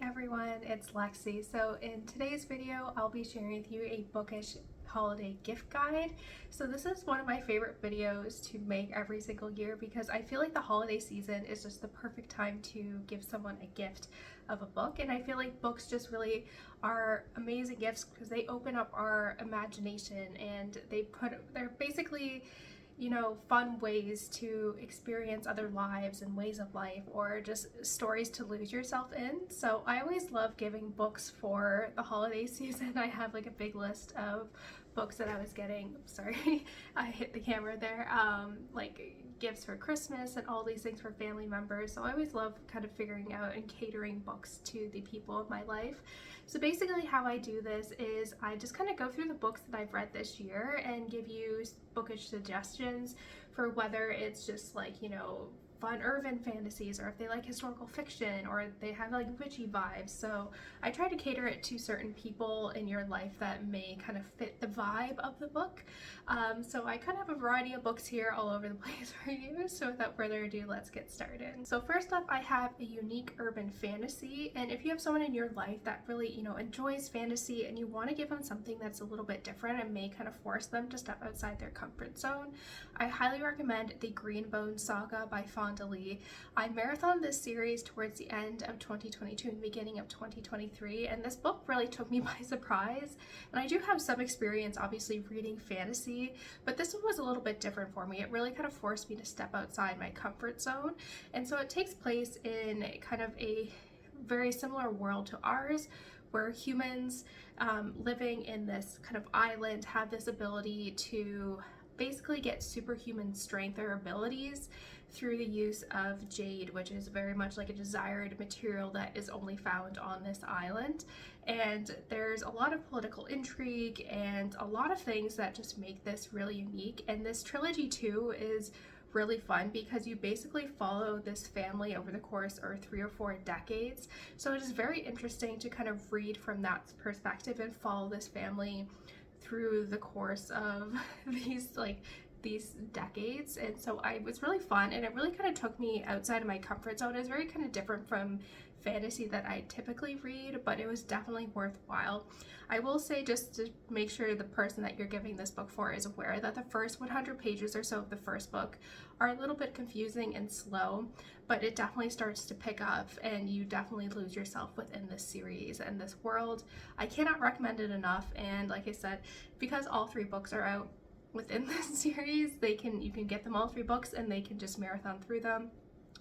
everyone, it's Lexie. So in today's video, I'll be sharing with you a Bookish holiday gift guide. So this is one of my favorite videos to make every single year because I feel like the holiday season is just the perfect time to give someone a gift of a book, and I feel like books just really are amazing gifts because they open up our imagination and they're basically, you know, fun ways to experience other lives and ways of life, or just stories to lose yourself in. So I always love giving books for the holiday season. I have like a big list of books that I was getting, sorry, I hit the camera there, like gifts for Christmas and all these things for family members. So I always love kind of figuring out and catering books to the people of my life. So basically how I do this is I just kind of go through the books that I've read this year and give you bookish suggestions for whether it's just like, you know, fun urban fantasies, or if they like historical fiction, or they have like witchy vibes. So I try to cater it to certain people in your life that may kind of fit the vibe of the book. So I kind of have a variety of books here all over the place for you. So without further ado, let's get started. So first up, I have a unique urban fantasy. And if you have someone in your life that really, you know, enjoys fantasy and you want to give them something that's a little bit different and may kind of force them to step outside their comfort zone, I highly recommend the Greenbone Saga by Fonda. I marathoned this series towards the end of 2022 and beginning of 2023, and this book really took me by surprise. And I do have some experience obviously reading fantasy, but this one was a little bit different for me. It really kind of forced me to step outside my comfort zone. And so it takes place in kind of a very similar world to ours, where humans living in this kind of island have this ability to basically get superhuman strength or abilities through the use of jade, which is very much like a desired material that is only found on this island. And there's a lot of political intrigue and a lot of things that just make this really unique. And this trilogy too is really fun because you basically follow this family over the course of 3 or 4 decades. So it is very interesting to kind of read from that perspective and follow this family through the course of these decades. And so it was really fun, and it really kind of took me outside of my comfort zone. It was very kind of different from fantasy that I typically read, but it was definitely worthwhile. I will say, just to make sure the person that you're giving this book for is aware, that the first 100 pages or so of the first book are a little bit confusing and slow, but it definitely starts to pick up and you definitely lose yourself within this series and this world. I cannot recommend it enough, and like I said, because all 3 books are out within this series, you can get them all 3 books and they can just marathon through them.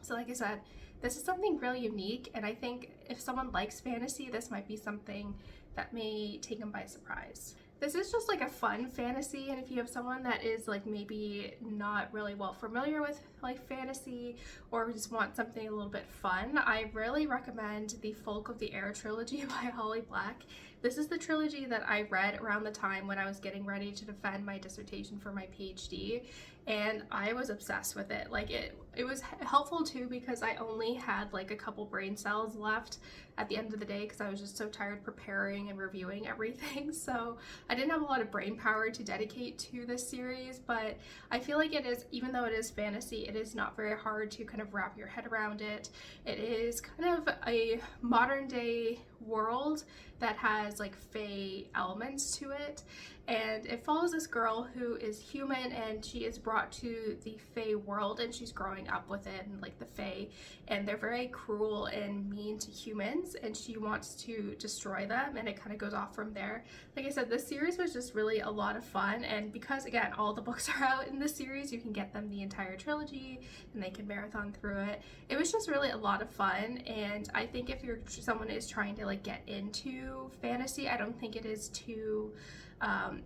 So like I said, this is something really unique, and I think if someone likes fantasy, this might be something that may take them by surprise. This is just like a fun fantasy, and if you have someone that is like maybe not really well familiar with like fantasy, or just want something a little bit fun, I really recommend the Folk of the Air trilogy by Holly Black. This is the trilogy that I read around the time when I was getting ready to defend my dissertation for my PhD, and I was obsessed with it. Like it was helpful too because I only had like a couple brain cells left at the end of the day because I was just so tired preparing and reviewing everything. So I didn't have a lot of brain power to dedicate to this series, but I feel like it is, even though it is fantasy, it is not very hard to kind of wrap your head around it. It is kind of a modern day world that has like fae elements to it, and it follows this girl who is human and she is brought to the fae world, and she's growing up within like the fae, and they're very cruel and mean to humans, and she wants to destroy them, and it kind of goes off from there. Like I said, this series was just really a lot of fun, and because again all the books are out in this series, you can get them the entire trilogy and they can marathon through it. It was just really a lot of fun, and I think if someone is trying to like get into fantasy, I don't think it is too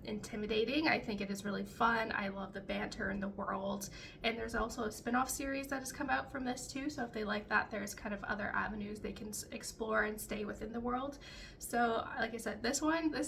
intimidating. I think it is really fun. I love the banter in the world, and there's also a spin-off series that has come out from this too, so if they like that, there's kind of other avenues they can explore and stay within the world. So like I said, this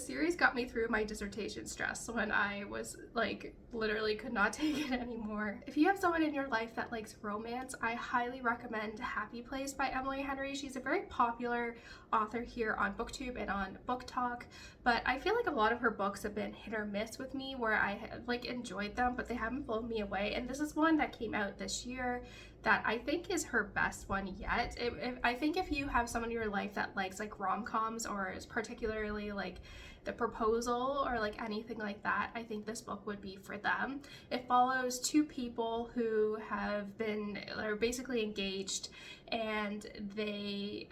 series got me through my dissertation stress when I was like literally could not take it anymore. If you have someone in your life that likes romance, I highly recommend Happy Place by Emily Henry. She's a very popular author here on BookTube and on Book Talk, but I feel like a lot of her books books have been hit or miss with me, where I have like enjoyed them, but they haven't blown me away. And this is one that came out this year that I think is her best one yet. I think if you have someone in your life that likes like rom-coms, or is particularly like The Proposal or like anything like that, I think this book would be for them. It follows two people who are basically engaged, and they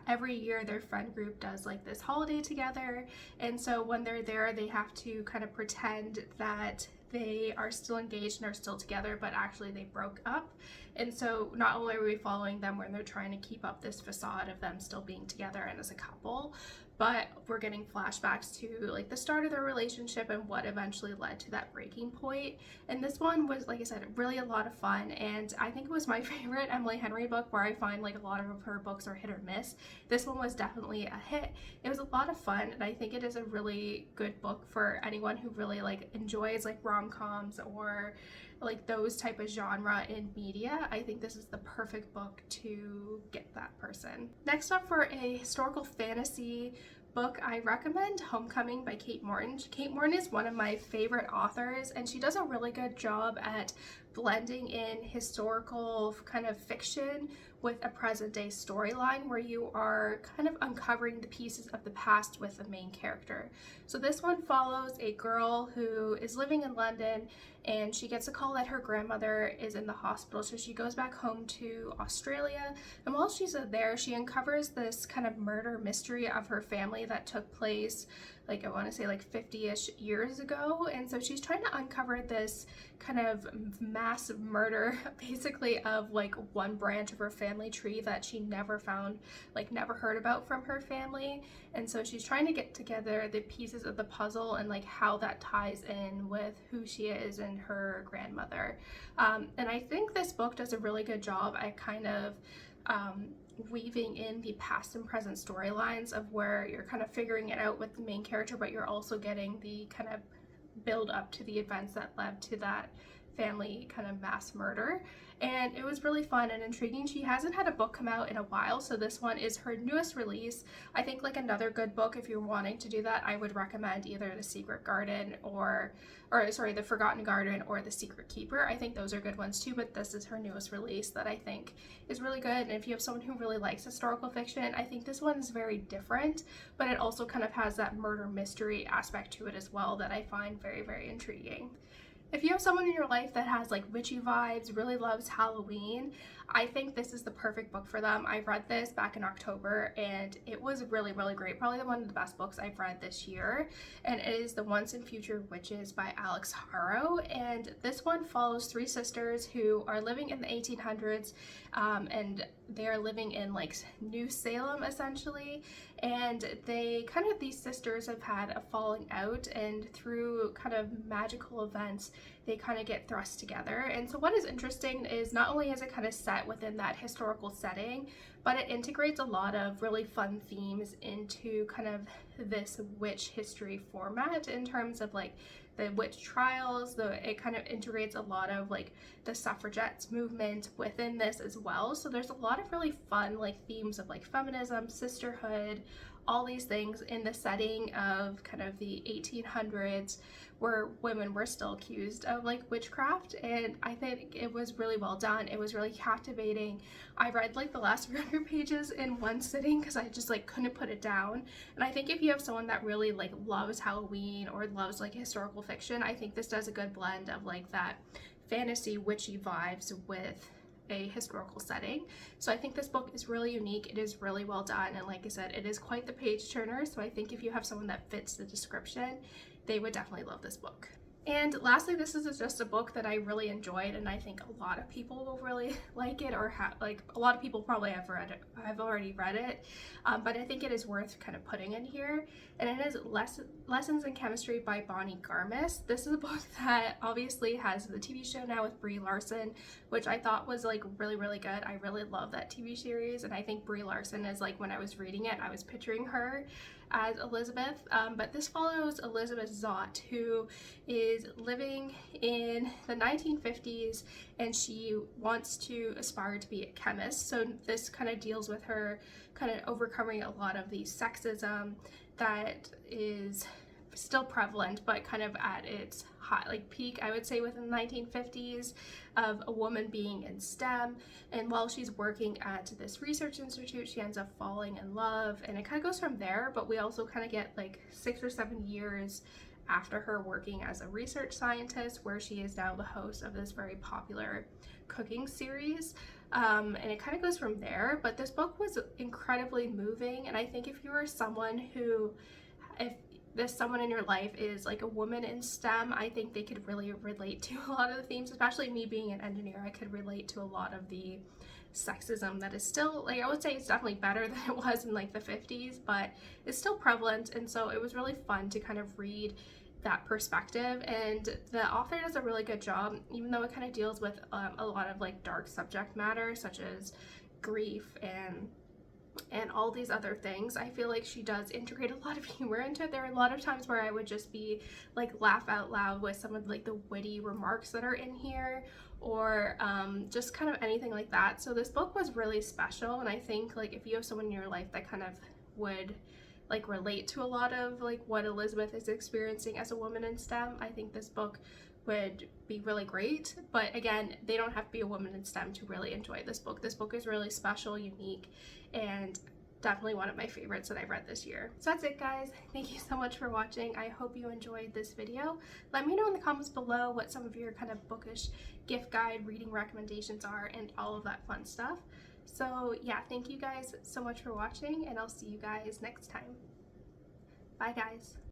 every year their friend group does like this holiday together, and so when they're there they have to kind of pretend that they are still engaged and are still together, but actually they broke up. And so not only are we following them when they're trying to keep up this facade of them still being together and as a couple, but we're getting flashbacks to like the start of their relationship and what eventually led to that breaking point. And this one was, like I said, really a lot of fun, and I think it was my favorite Emily Henry book, where I find like a lot of her books are hit or miss. This one was definitely a hit. It was a lot of fun, and I think it is a really good book for anyone who really like enjoys like rom-coms or like those type of genre in media. I think this is the perfect book to get that person. Next up, for a historical fantasy book, I recommend Homecoming by Kate Morton. Kate Morton is one of my favorite authors, and she does a really good job at blending in historical kind of fiction with a present day storyline, where you are kind of uncovering the pieces of the past with the main character. So this one follows a girl who is living in London, and she gets a call that her grandmother is in the hospital, so she goes back home to Australia. And while she's there, she uncovers this kind of murder mystery of her family that took place, like I want to say like 50-ish years ago. And so she's trying to uncover this kind of mass murder basically of like one branch of her family tree that she never found, like never heard about from her family. And so she's trying to get together the pieces of the puzzle and like how that ties in with who she is and her grandmother. And I think this book does a really good job at kind of weaving in the past and present storylines of where you're kind of figuring it out with the main character, but you're also getting the kind of build up to the events that led to that family kind of mass murder. And it was really fun and intriguing. She hasn't had a book come out in a while, so this one is her newest release. I think like another good book, if you're wanting to do that, I would recommend either The Secret Garden or The Forgotten Garden or The Secret Keeper. I think those are good ones too, but this is her newest release that I think is really good. And if you have someone who really likes historical fiction, I think this one is very different, but it also kind of has that murder mystery aspect to it as well that I find very, very intriguing. If you have someone in your life that has like witchy vibes, really loves Halloween, I think this is the perfect book for them. I read this back in October and it was really, really great. Probably one of the best books I've read this year. And it is The Once and Future Witches by Alix Harrow. And this one follows three sisters who are living in the 1800s, and they are living in like New Salem essentially. And these sisters have had a falling out, and through kind of magical events, they kind of get thrust together. And so what is interesting is not only is it kind of set within that historical setting, but it integrates a lot of really fun themes into kind of this witch history format in terms of like the witch trials. It kind of integrates a lot of like the suffragettes movement within this as well. So there's a lot of really fun like themes of like feminism, sisterhood, all these things in the setting of kind of the 1800s, where women were still accused of like witchcraft. And I think it was really well done. It was really captivating. I read like the last 300 pages in one sitting because I just like couldn't put it down. And I think if you have someone that really like loves Halloween or loves like historical fiction, I think this does a good blend of like that fantasy witchy vibes with a historical setting. So I think this book is really unique. It is really well done, and like I said, it is quite the page turner. So I think if you have someone that fits the description, they would definitely love this book. And lastly, this is just a book that I really enjoyed, and I think a lot of people will really like it, or like a lot of people probably have read it. I've already read it, but I think it is worth kind of putting in here. And it is Lessons in Chemistry by Bonnie Garmus. This is a book that obviously has the TV show now with Brie Larson, which I thought was like really, really good. I really love that TV series, and I think Brie Larson is like, when I was reading it, I was picturing her as Elizabeth, but this follows Elizabeth Zott, who is living in the 1950s, and she wants to aspire to be a chemist. So this kind of deals with her kind of overcoming a lot of the sexism that is still prevalent, but kind of at its high, like peak, I would say, within the 1950s, of a woman being in STEM. And while she's working at this research institute, she ends up falling in love, and it kind of goes from there. But we also kind of get like 6 or 7 years after her working as a research scientist, where she is now the host of this very popular cooking series. And it kind of goes from there. But this book was incredibly moving, and I think if you are someone who, if this someone in your life is like a woman in STEM, I think they could really relate to a lot of the themes. Especially me being an engineer, I could relate to a lot of the sexism that is still, like, I would say it's definitely better than it was in like the 50s, but it's still prevalent. And so it was really fun to kind of read that perspective, and the author does a really good job, even though it kind of deals with a lot of like dark subject matter such as grief and all these other things. I feel like she does integrate a lot of humor into it. There are a lot of times where I would just be like laugh out loud with some of like the witty remarks that are in here, or just kind of anything like that. So this book was really special, and I think like if you have someone in your life that kind of would like relate to a lot of like what Elizabeth is experiencing as a woman in STEM, I think this book would be really great. But again, they don't have to be a woman in STEM to really enjoy this book. This book is really special, unique, and definitely one of my favorites that I've read this year. So that's it, guys. Thank you so much for watching. I hope you enjoyed this video. Let me know in the comments below what some of your kind of bookish gift guide reading recommendations are and all of that fun stuff. So yeah, thank you guys so much for watching, and I'll see you guys next time. Bye, guys.